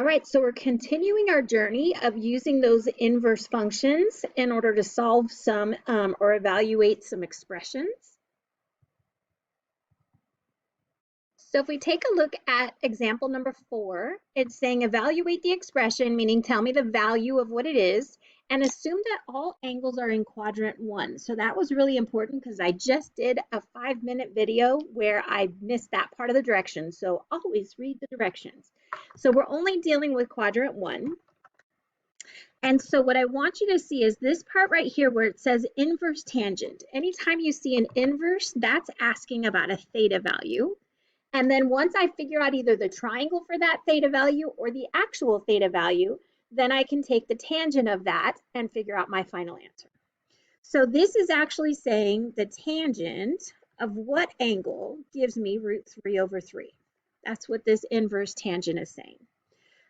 All right, so we're continuing our journey of using those inverse functions in order to solve some or evaluate some expressions. So if we take a look at example number 4, it's saying evaluate the expression, meaning tell me the value of what it is, and assume that all angles are in quadrant 1. So that was really important because I just did a 5-minute video where I missed that part of the directions. So always read the directions. So we're only dealing with quadrant 1. And so what I want you to see is this part right here where it says inverse tangent. Anytime you see an inverse, that's asking about a theta value. And then once I figure out either the triangle for that theta value or the actual theta value, then I can take the tangent of that and figure out my final answer. So this is actually saying the tangent of what angle gives me root 3 over 3. That's what this inverse tangent is saying.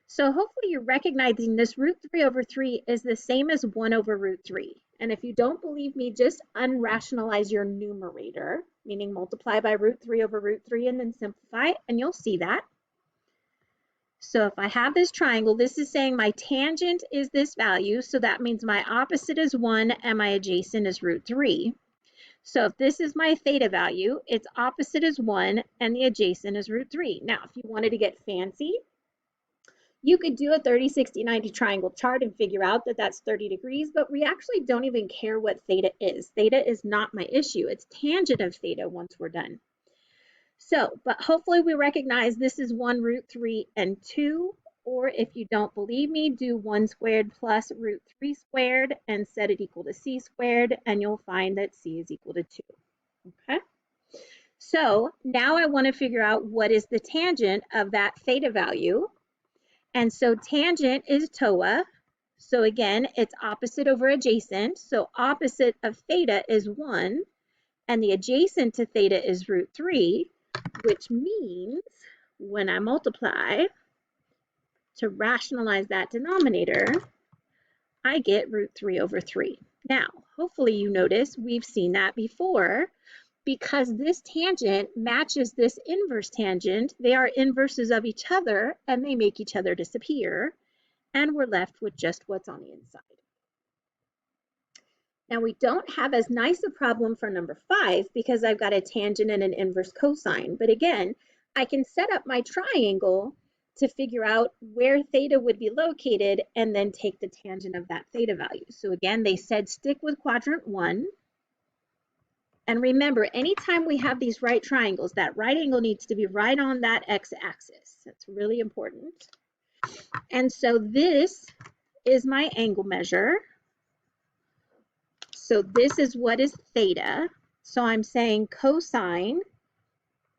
So hopefully you're recognizing this root 3 over 3 is the same as 1 over root 3. And if you don't believe me, just unrationalize your numerator, meaning multiply by root 3 over root 3 and then simplify, and you'll see that. So if I have this triangle, this is saying my tangent is this value, so that means my opposite is 1 and my adjacent is root 3. So if this is my theta value, its opposite is 1 and the adjacent is root 3. Now, if you wanted to get fancy, you could do a 30, 60, 90 triangle chart and figure out that that's 30 degrees, but we actually don't even care what theta is. Theta is not my issue. It's tangent of theta once we're done. So, but hopefully we recognize this is 1 root 3 and 2, or if you don't believe me, do 1 squared plus root 3 squared and set it equal to c squared, and you'll find that c is equal to 2. Okay? So now I want to figure out what is the tangent of that theta value. And so tangent is TOA. So again, it's opposite over adjacent. So opposite of theta is 1, and the adjacent to theta is root 3, which means when I multiply to rationalize that denominator, I get root 3 over 3. Now, hopefully you notice we've seen that before. Because this tangent matches this inverse tangent, they are inverses of each other and they make each other disappear, and we're left with just what's on the inside. Now we don't have as nice a problem for number 5 because I've got a tangent and an inverse cosine, but again, I can set up my triangle to figure out where theta would be located and then take the tangent of that theta value. So again, they said stick with quadrant 1. And remember, anytime we have these right triangles, that right angle needs to be right on that x-axis. That's really important. And so this is my angle measure. So this is what is theta. So I'm saying cosine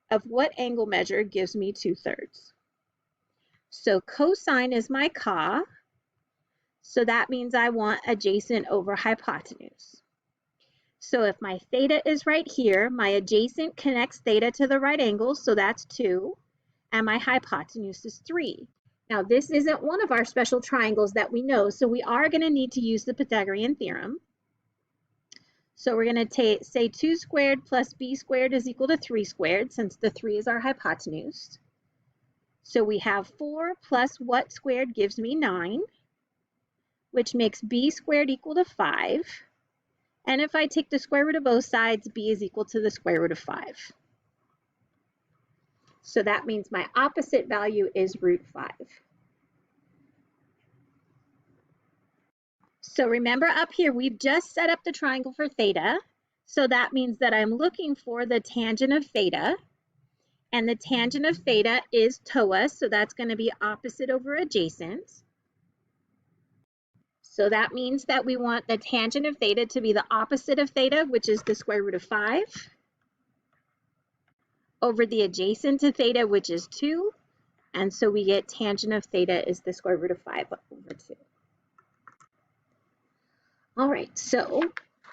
of what angle measure gives me 2/3. So cosine is my ca. So that means I want adjacent over hypotenuse. So if my theta is right here, my adjacent connects theta to the right angle, so that's 2, and my hypotenuse is 3. Now this isn't one of our special triangles that we know, so we are going to need to use the Pythagorean theorem. So we're going to say 2 squared plus b squared is equal to 3 squared, since the 3 is our hypotenuse. So we have 4 plus what squared gives me 9, which makes b squared equal to 5. And if I take the square root of both sides, b is equal to the square root of 5. So that means my opposite value is root 5. So remember up here, we've just set up the triangle for theta. So that means that I'm looking for the tangent of theta. And the tangent of theta is TOA, so that's going to be opposite over adjacent. So that means that we want the tangent of theta to be the opposite of theta, which is the square root of 5, over the adjacent to theta, which is 2. And so we get tangent of theta is the square root of 5 over 2. All right, so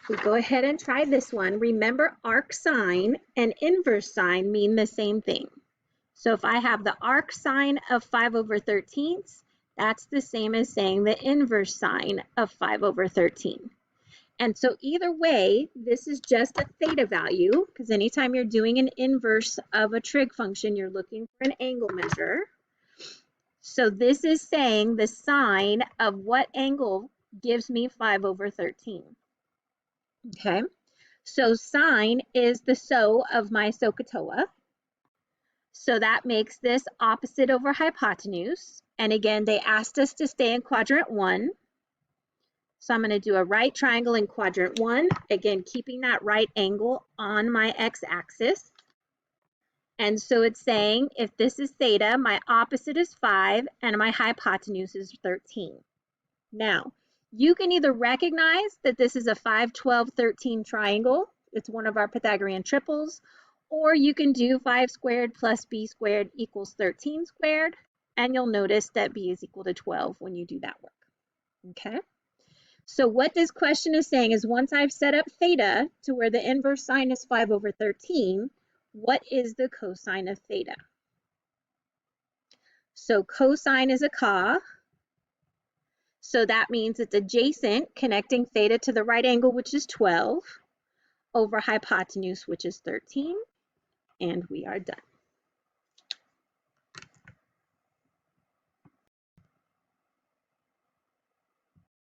we go ahead and try this one. Remember, arc sine and inverse sine mean the same thing. So if I have the arc sine of 5 over 13, that's the same as saying the inverse sine of 5 over 13. And so either way, this is just a theta value, because anytime you're doing an inverse of a trig function, you're looking for an angle measure. So this is saying the sine of what angle gives me 5/13. Okay, so sine is the SO of my SOHCAHTOA. So that makes this opposite over hypotenuse. And again, they asked us to stay in quadrant 1. So I'm going to do a right triangle in quadrant 1, again, keeping that right angle on my x-axis. And so it's saying if this is theta, my opposite is 5 and my hypotenuse is 13. Now, you can either recognize that this is a 5, 12, 13 triangle. It's one of our Pythagorean triples. Or you can do 5 squared plus b squared equals 13 squared. And you'll notice that b is equal to 12 when you do that work. Okay? So what this question is saying is once I've set up theta to where the inverse sine is 5/13, what is the cosine of theta? So cosine is a CA. So that means it's adjacent, connecting theta to the right angle, which is 12, over hypotenuse, which is 13. And we are done.